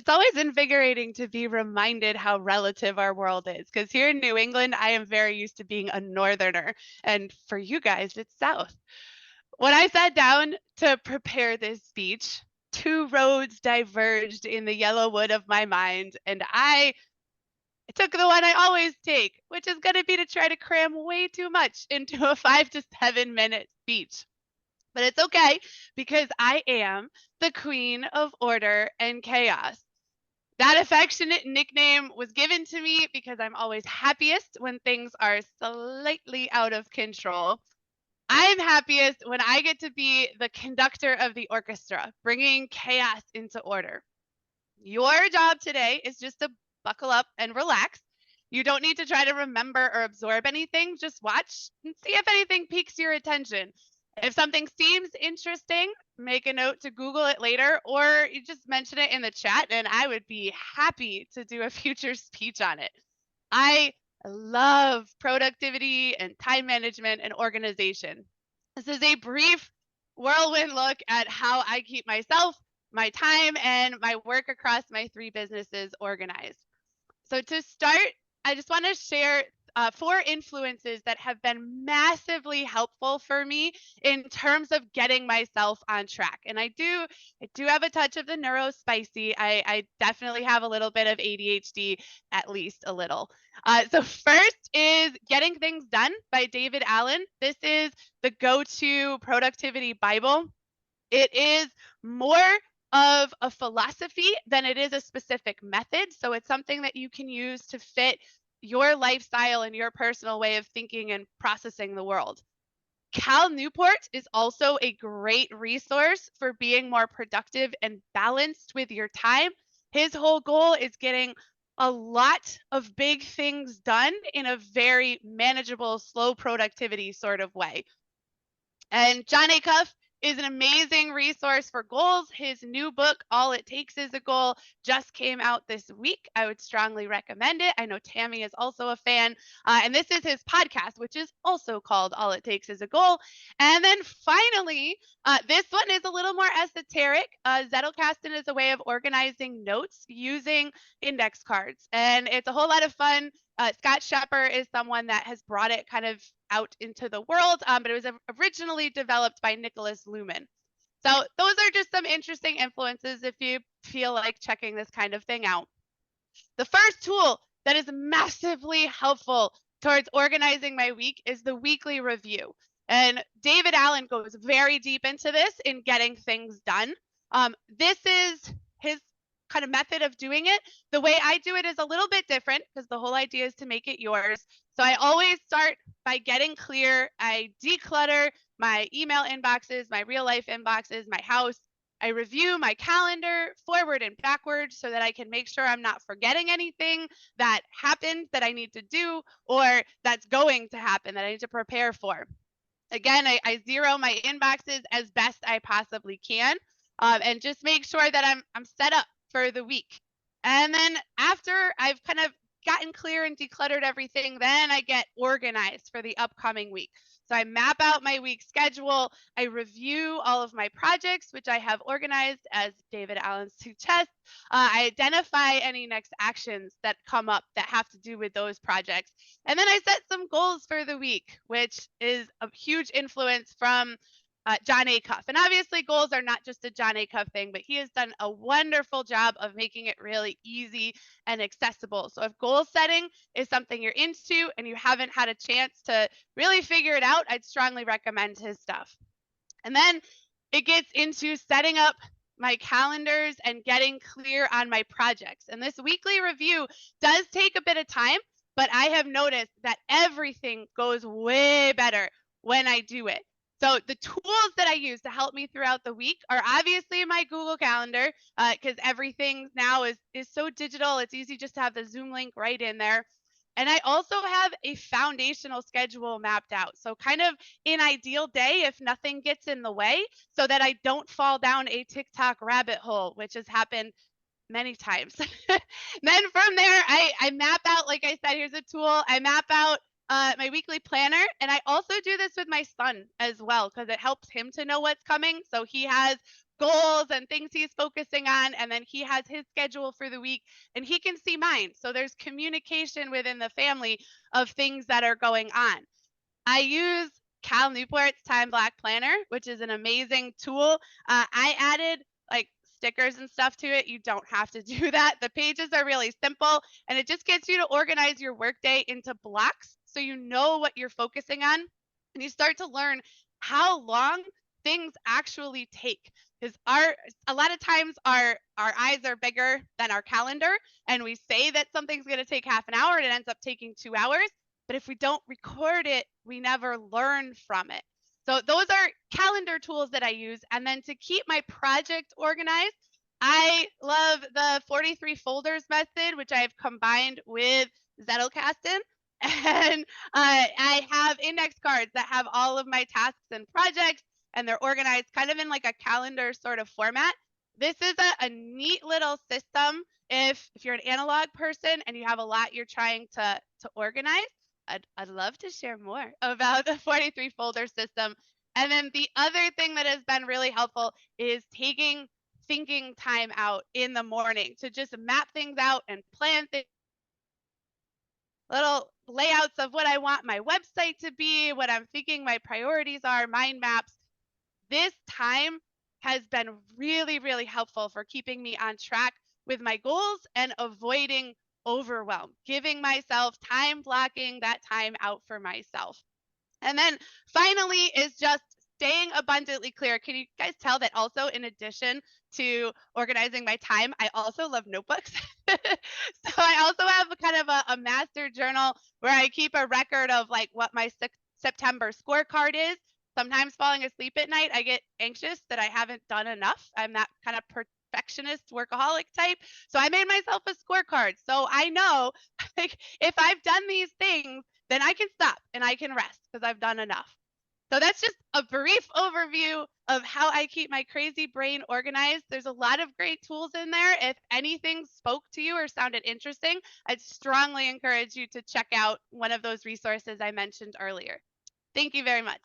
It's always invigorating to be reminded how relative our world is. Because here in New England, I am very used to being a northerner. And for you guys, it's south. When I sat down to prepare this speech, two roads diverged in the yellow wood of my mind, and I took the one I always take, which is going to be to try to cram way too much into a 5 to 7 minute speech. But it's okay because I am the queen of order and chaos. That affectionate nickname was given to me because I'm always happiest when things are slightly out of control. I'm happiest when I get to be the conductor of the orchestra, bringing chaos into order. Your job today is just to buckle up and relax. You don't need to try to remember or absorb anything. Just watch and see if anything piques your attention. If something seems interesting, make a note to Google it later, or you just mention it in the chat, and I would be happy to do a future speech on it. I love productivity and time management and organization. This is a brief whirlwind look at how I keep myself, my time, and my work across my three businesses organized. So, to start, I just want to share 4 influences that have been massively helpful for me in terms of getting myself on track. And I do have a touch of the neurospicy. I definitely have a little bit of ADHD, at least a little. So first is Getting Things Done by David Allen. This is the go-to productivity Bible. It is more of a philosophy than it is a specific method. So it's something that you can use to fit your lifestyle and your personal way of thinking and processing the world. Cal Newport is also a great resource for being more productive and balanced with your time. His whole goal is getting a lot of big things done in a very manageable, slow productivity sort of way. And John Acuff is an amazing resource for goals. His new book, All It Takes Is a Goal, just came out this week. I would strongly recommend it. I know Tammy is also a fan. And this is his podcast, which is also called All It Takes Is a Goal. And then finally, this one is a little more esoteric. Zettelkasten is a way of organizing notes using index cards. And it's a whole lot of fun. Scott Schepper is someone that has brought it kind of out into the world, but it was originally developed by Nicholas Luhmann. So those are just some interesting influences if you feel like checking this kind of thing out. The first tool that is massively helpful towards organizing my week is the weekly review. And David Allen goes very deep into this in getting things done. This is his kind of method of doing it. The way I do it is a little bit different because the whole idea is to make it yours. So I always start by getting clear. I declutter my email inboxes, my real life inboxes, my house. I review my calendar forward and backward so that I can make sure I'm not forgetting anything that happened that I need to do or that's going to happen that I need to prepare for. Again, I zero my inboxes as best I possibly can, and just make sure that I'm set up for the week. And then after I've kind of gotten clear and decluttered everything, then I get organized for the upcoming week. So I map out my week schedule. I review all of my projects, which I have organized as David Allen suggests. I identify any next actions that come up that have to do with those projects. And then I set some goals for the week, which is a huge influence from John Acuff. And obviously, goals are not just a John Acuff thing, but he has done a wonderful job of making it really easy and accessible. So if goal setting is something you're into and you haven't had a chance to really figure it out, I'd strongly recommend his stuff. And then it gets into setting up my calendars and getting clear on my projects. And this weekly review does take a bit of time, but I have noticed that everything goes way better when I do it. So the tools that I use to help me throughout the week are obviously my Google Calendar, because everything now is so digital. It's easy just to have the Zoom link right in there. And I also have a foundational schedule mapped out. So kind of an ideal day if nothing gets in the way so that I don't fall down a TikTok rabbit hole, which has happened many times. Then from there, I map out, like I said, here's a tool. I map out my weekly planner. And I also do this with my son as well because it helps him to know what's coming. So he has goals and things he's focusing on, and then he has his schedule for the week, and he can see mine. So there's communication within the family of things that are going on. I use Cal Newport's Time Block Planner, which is an amazing tool. I added like stickers and stuff to it. You don't have to do that. The pages are really simple, and it just gets you to organize your workday into blocks so you know what you're focusing on, and you start to learn how long things actually take. Because a lot of times our eyes are bigger than our calendar, and we say that something's going to take half an hour and it ends up taking 2 hours. But if we don't record it, we never learn from it. So those are calendar tools that I use. And then to keep my project organized, I love the 43 folders method, which I've combined with Zettelkasten. And I have index cards that have all of my tasks and projects, and they're organized kind of in like a calendar sort of format. This is a neat little system if you're an analog person and you have a lot you're trying to organize. I'd love to share more about the 43 folder system. And then the other thing that has been really helpful is taking thinking time out in the morning to just map things out and plan things, little layouts of what I want my website to be, what I'm thinking my priorities are, mind maps. This time has been really, really helpful for keeping me on track with my goals and avoiding overwhelm, giving myself time, blocking that time out for myself. And then finally is just staying abundantly clear. Can you guys tell that also, in addition to organizing my time, I also love notebooks? So I also have kind of a master journal where I keep a record of like what my September scorecard is. Sometimes falling asleep at night, I get anxious that I haven't done enough. I'm that kind of perfectionist workaholic type. So I made myself a scorecard. So I know like if I've done these things, then I can stop and I can rest because I've done enough. So that's just a brief overview of how I keep my crazy brain organized. There's a lot of great tools in there. If anything spoke to you or sounded interesting, I'd strongly encourage you to check out one of those resources I mentioned earlier. Thank you very much.